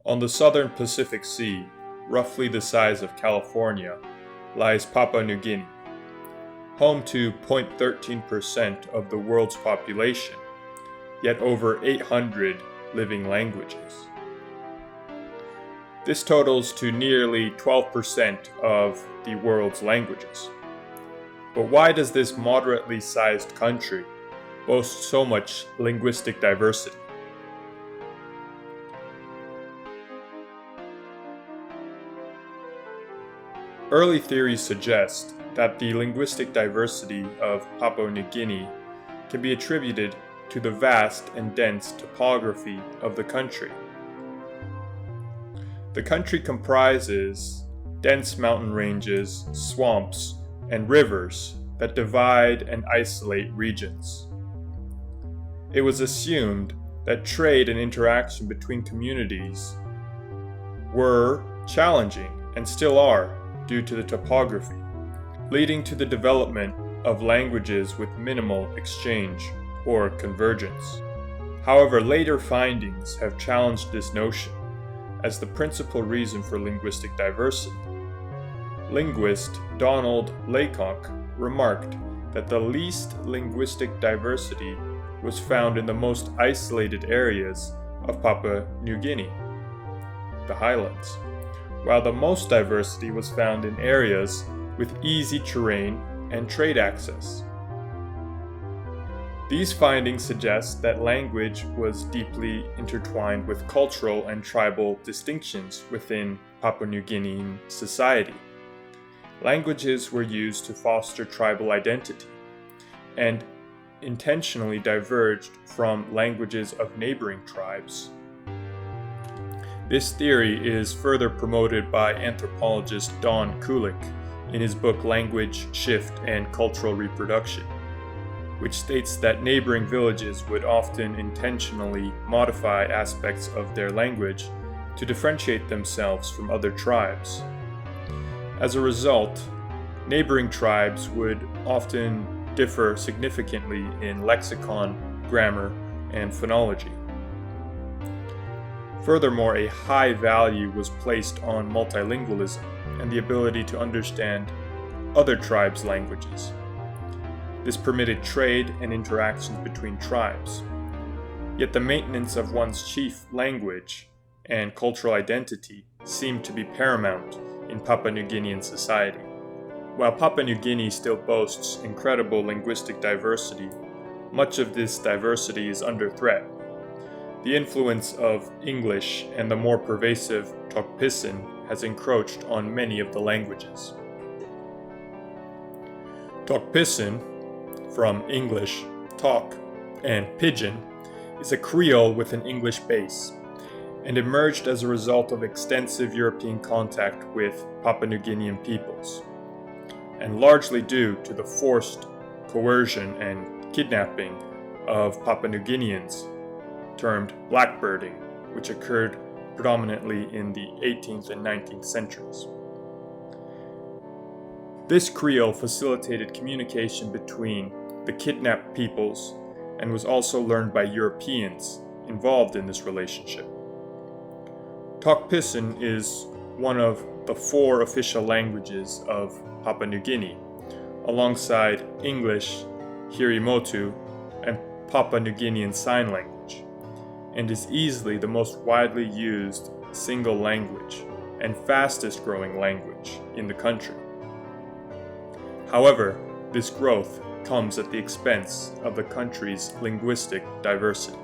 On the southern Pacific Sea, roughly the size of California, lies Papua New Guinea, home to 0.13% of the world's population, yet over 800 living languages. This totals to nearly 12% of the world's languages. But why does this moderately sized country boast so much linguistic diversity? Early theories suggest that the linguistic diversity of Papua New Guinea can be attributed to the vast and dense topography of the country. The country comprises dense mountain ranges, swamps, and rivers that divide and isolate regions. It was assumed that trade and interaction between communities were challenging and still are due to the topography, leading to the development of languages with minimal exchange or convergence. However, later findings have challenged this notion as the principal reason for linguistic diversity. Linguist Donald Laycock remarked that the least linguistic diversity was found in the most isolated areas of Papua New Guinea, the highlands, while the most diversity was found in areas with easy terrain and trade access. These findings suggest that language was deeply intertwined with cultural and tribal distinctions within Papua New Guinean society. Languages were used to foster tribal identity and intentionally diverged from languages of neighboring tribes. This theory is further promoted by anthropologist Don Kulik in his book Language, Shift, and Cultural Reproduction, which states that neighboring villages would often intentionally modify aspects of their language to differentiate themselves from other tribes. As a result, neighboring tribes would often differ significantly in lexicon, grammar, and phonology. Furthermore, a high value was placed on multilingualism and the ability to understand other tribes' languages. This permitted trade and interactions between tribes. Yet the maintenance of one's chief language and cultural identity seemed to be paramount in Papua New Guinean society. While Papua New Guinea still boasts incredible linguistic diversity, much of this diversity is under threat. The influence of English and the more pervasive Tok Pisin has encroached on many of the languages. Tok Pisin, from English, Tok, and Pidgin, is a Creole with an English base, and emerged as a result of extensive European contact with Papua New Guinean peoples, and largely due to the forced coercion and kidnapping of Papua New Guineans, termed blackbirding, which occurred predominantly in the 18th and 19th centuries. This Creole facilitated communication between the kidnapped peoples and was also learned by Europeans involved in this relationship. Tok Pisin is one of the 4 official languages of Papua New Guinea, alongside English, Hirimotu, and Papua New Guinean Sign Language, and is easily the most widely used single language and fastest growing language in the country. However, this growth comes at the expense of the country's linguistic diversity.